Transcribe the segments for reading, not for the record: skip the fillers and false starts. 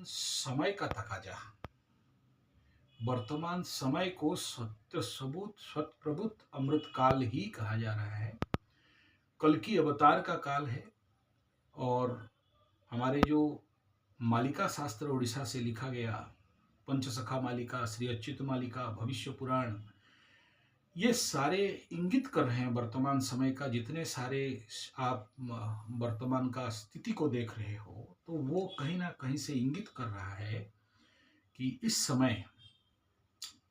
समय का तकाजा, वर्तमान समय को सत्य सबूत सत्प्रभुत अमृत काल ही कहा जा रहा है। कल की अवतार का काल है। और हमारे जो मालिका शास्त्र उड़ीसा से लिखा गया, पंचसखा मालिका, श्री अच्युत मालिका, भविष्य पुराण, ये सारे इंगित कर रहे हैं वर्तमान समय का। जितने सारे आप वर्तमान का स्थिति को देख रहे हो, तो वो कहीं ना कहीं से इंगित कर रहा है कि इस समय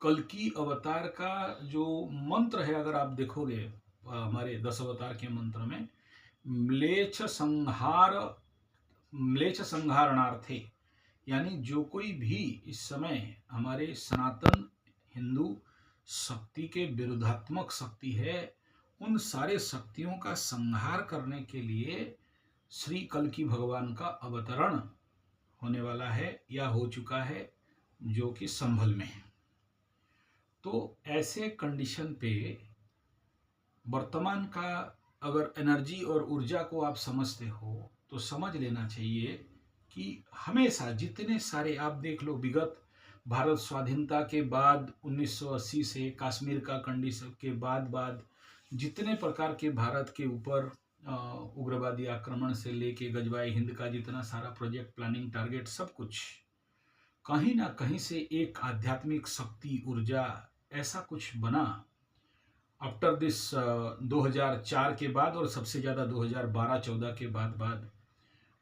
कल की अवतार का जो मंत्र है, अगर आप देखोगे हमारे 10 अवतार के मंत्र में, म्लेच्छ संहार, म्लेच्छ संहारणार्थे, यानी जो कोई भी इस समय हमारे सनातन हिंदू शक्ति के विरुद्धात्मक शक्ति है, उन सारे शक्तियों का संहार करने के लिए श्री कल की भगवान का अवतरण होने वाला है या हो चुका है, जो कि संभल में है। तो ऐसे कंडीशन पे वर्तमान का अगर एनर्जी और ऊर्जा को आप समझते हो, तो समझ लेना चाहिए कि हमेशा जितने सारे आप देख लो, विगत भारत स्वाधीनता के बाद 1980 से कश्मीर का कंडीशन के बाद जितने प्रकार के भारत के ऊपर उग्रवादी आक्रमण से लेके गजवाए हिंद का जितना सारा प्रोजेक्ट, प्लानिंग, टारगेट, सब कुछ कहीं ना कहीं से एक आध्यात्मिक शक्ति, ऊर्जा, ऐसा कुछ बना आफ्टर दिस 2004 के बाद, और सबसे ज़्यादा 2012-14 के बाद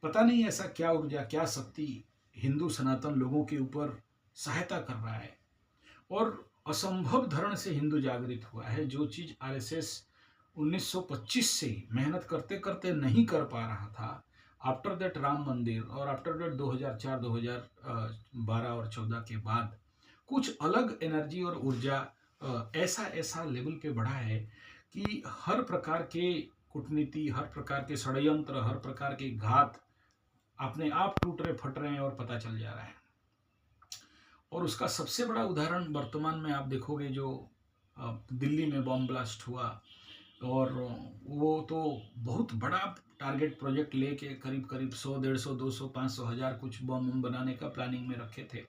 पता नहीं ऐसा क्या ऊर्जा, क्या शक्ति हिंदू सनातन लोगों के ऊपर सहायता कर रहा है। और असंभव धरण से हिंदू जागृत हुआ है। जो चीज़ आरएसएस 1925 से मेहनत करते करते नहीं कर पा रहा था, आफ्टर दैट राम मंदिर, और आफ्टर दैट 2004, 2012 और 14 के बाद कुछ अलग एनर्जी और ऊर्जा ऐसा ऐसा लेवल पे बढ़ा है कि हर प्रकार के कूटनीति, हर प्रकार के षड्यंत्र, हर प्रकार के घात अपने आप टूट रहे, फट रहे हैं और पता चल जा रहा है। और उसका सबसे बड़ा उदाहरण वर्तमान में आप देखोगे, जो दिल्ली में बॉम्ब ब्लास्ट हुआ, और वो तो बहुत बड़ा टारगेट प्रोजेक्ट लेके करीब करीब 100, 150, 200, 500, 1000 कुछ बम बनाने का प्लानिंग में रखे थे।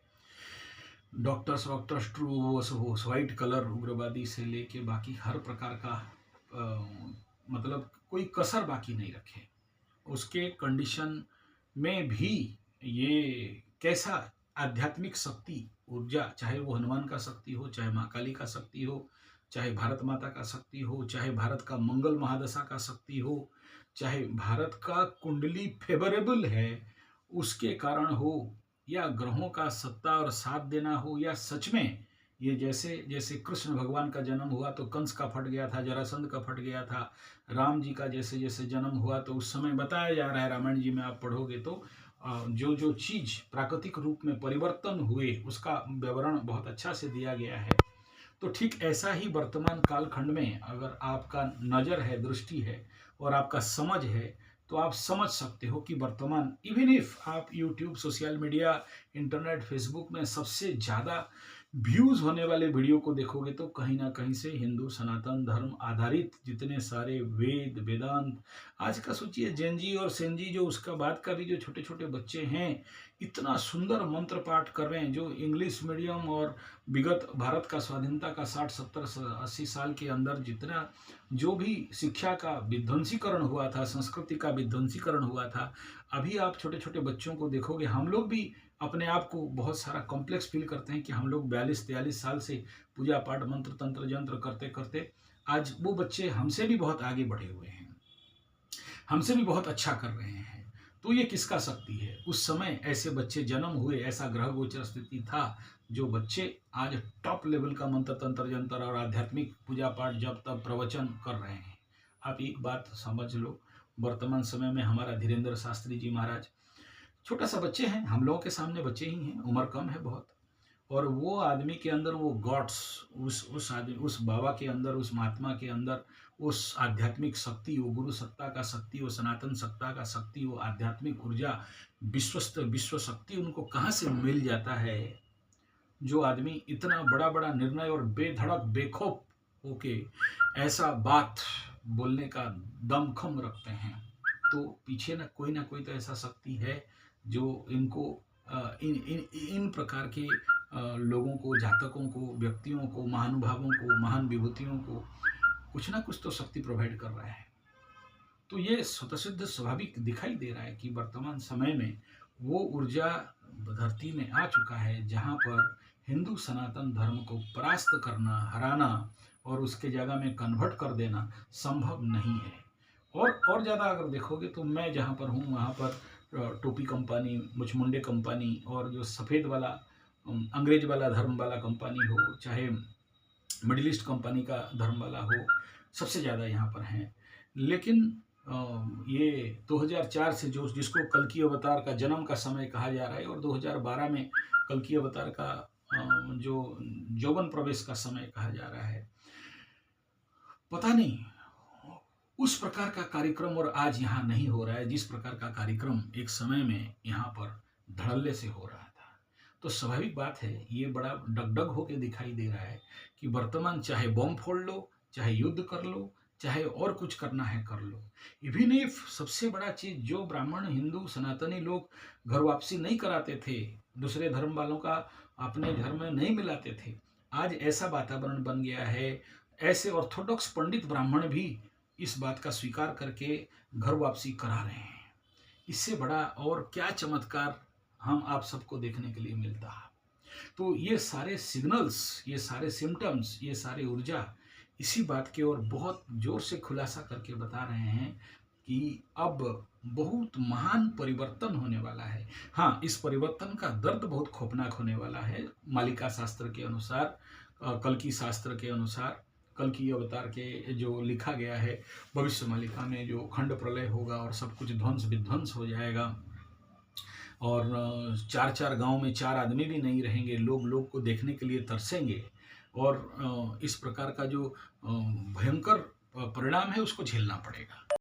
डॉक्टर्स ट्रू, वो वाइट कलर उग्रवादी से लेके बाकी हर प्रकार का मतलब कोई कसर बाकी नहीं रखे। उसके कंडीशन में भी ये कैसा आध्यात्मिक शक्ति, ऊर्जा, चाहे वो हनुमान का शक्ति हो, चाहे माँ काली का शक्ति हो, चाहे भारत माता का शक्ति हो, चाहे भारत का मंगल महादशा का शक्ति हो, चाहे भारत का कुंडली फेवरेबल है उसके कारण हो, या ग्रहों का सत्ता और साथ देना हो, या सच में ये जैसे जैसे कृष्ण भगवान का जन्म हुआ तो कंस का फट गया था, जरासंध का फट गया था, राम जी का जैसे जैसे जन्म हुआ तो उस समय बताया जा रहा है, रामायण जी में आप पढ़ोगे तो जो जो चीज प्राकृतिक रूप में परिवर्तन हुए उसका विवरण बहुत अच्छा से दिया गया है। तो ठीक ऐसा ही वर्तमान कालखंड में अगर आपका नज़र है, दृष्टि है और आपका समझ है, तो आप समझ सकते हो कि वर्तमान, इवन इफ आप YouTube, social media, internet, Facebook में सबसे ज़्यादा व्यूज़ होने वाले वीडियो को देखोगे, तो कहीं ना कहीं से हिंदू सनातन धर्म आधारित जितने सारे वेद, वेदांत, आज का सोचिए जेनजी और सेनजी, जो उसका बात कर रही, जो छोटे छोटे बच्चे हैं, इतना सुंदर मंत्र पाठ कर रहे हैं, जो इंग्लिश मीडियम और विगत भारत का स्वाधीनता का 60, 70, 80 साल के अंदर जितना जो भी शिक्षा का विध्वंसीकरण हुआ था, संस्कृति का विध्वंसीकरण हुआ था, अभी आप छोटे छोटे बच्चों को देखोगे। हम लोग भी अपने आप को बहुत सारा कॉम्प्लेक्स फील करते हैं कि हम लोग 42-43 साल से पूजा पाठ, मंत्र तंत्र यंत्र करते करते आज वो बच्चे हमसे भी बहुत आगे बढ़े हुए हैं, हमसे भी बहुत अच्छा कर रहे हैं। तो ये किसका शक्ति है? उस समय ऐसे बच्चे जन्म हुए, ऐसा ग्रह गोचर स्थिति था, जो बच्चे आज टॉप लेवल का मंत्र तंत्र यंत्र और आध्यात्मिक पूजा पाठ जब तब प्रवचन कर रहे हैं। आप एक बात समझ लो, वर्तमान समय में हमारा धीरेन्द्र शास्त्री जी महाराज छोटा सा बच्चे हैं, हम लोगों के सामने बच्चे ही हैं, उम्र कम है बहुत, और वो आदमी के अंदर वो गॉड्स, उस आदमी, उस बाबा के अंदर, उस महात्मा के अंदर उस आध्यात्मिक शक्ति, वो गुरु सत्ता का शक्ति, वो सनातन सत्ता का शक्ति, वो आध्यात्मिक ऊर्जा, विश्वस्त विश्व शक्ति उनको कहाँ से मिल जाता है? जो आदमी इतना बड़ा बड़ा निर्णय और बेधड़क बेखौफ होके ऐसा बात बोलने का दमखम रखते हैं, तो पीछे ना कोई तो ऐसा शक्ति है जो इनको इन इन इन प्रकार के लोगों को, जातकों को, व्यक्तियों को, महानुभावों को, महान विभूतियों को कुछ ना कुछ तो शक्ति प्रोवाइड कर रहा है। तो ये स्वतः सिद्ध स्वाभाविक दिखाई दे रहा है कि वर्तमान समय में वो ऊर्जा धरती में आ चुका है जहाँ पर हिंदू सनातन धर्म को परास्त करना, हराना और उसके जगह में कन्वर्ट कर देना संभव नहीं है। और ज़्यादा अगर देखोगे तो मैं जहाँ पर हूँ वहाँ पर टोपी कंपनी, मुचमुंडे कंपनी और जो सफ़ेद वाला अंग्रेज वाला धर्म वाला कंपनी हो, चाहे मिडिल ईस्ट कंपनी का धर्म वाला हो, सबसे ज़्यादा यहाँ पर हैं। लेकिन ये 2004 से जो जिसको कल्कि अवतार का जन्म का समय कहा जा रहा है और 2012 में कल्कि अवतार का जो यौवन प्रवेश का समय कहा जा रहा है, पता नहीं उस प्रकार का कार्यक्रम और आज यहाँ नहीं हो रहा है जिस प्रकार का कार्यक्रम एक समय में यहाँ पर धड़ल्ले से हो रहा था। तो स्वाभाविक बात है, ये बड़ा डगडग होके दिखाई दे रहा है कि वर्तमान चाहे बम फोड़ लो, चाहे युद्ध कर लो, चाहे और कुछ करना है कर लो। इवन इफ सबसे बड़ा चीज, जो ब्राह्मण, हिंदू, सनातनी लोग घर वापसी नहीं कराते थे, दूसरे धर्म वालों का अपने धर्म में नहीं मिलाते थे, आज ऐसा वातावरण बन गया है। ऐसे ऑर्थोडॉक्स पंडित ब्राह्मण भी इस बात का स्वीकार करके घर वापसी करा रहे हैं। इससे बड़ा और क्या चमत्कार हम आप सबको देखने के लिए मिलता है। तो ये सारे सिग्नल्स, ये सारे सिम्टम्स, ये सारी ऊर्जा इसी बात के और बहुत जोर से खुलासा करके बता रहे हैं कि अब बहुत महान परिवर्तन होने वाला है। हाँ, इस परिवर्तन का दर्द बहुत खौफनाक होने वाला है। मालिका शास्त्र के अनुसार, कल्कि शास्त्र के अनुसार, कल्कि अवतार के जो लिखा गया है भविष्य मालिका में, जो खंड प्रलय होगा और सब कुछ ध्वंस विध्वंस हो जाएगा और चार चार गांव में चार आदमी भी नहीं रहेंगे, लोग को देखने के लिए तरसेंगे और इस प्रकार का जो भयंकर परिणाम है उसको झेलना पड़ेगा।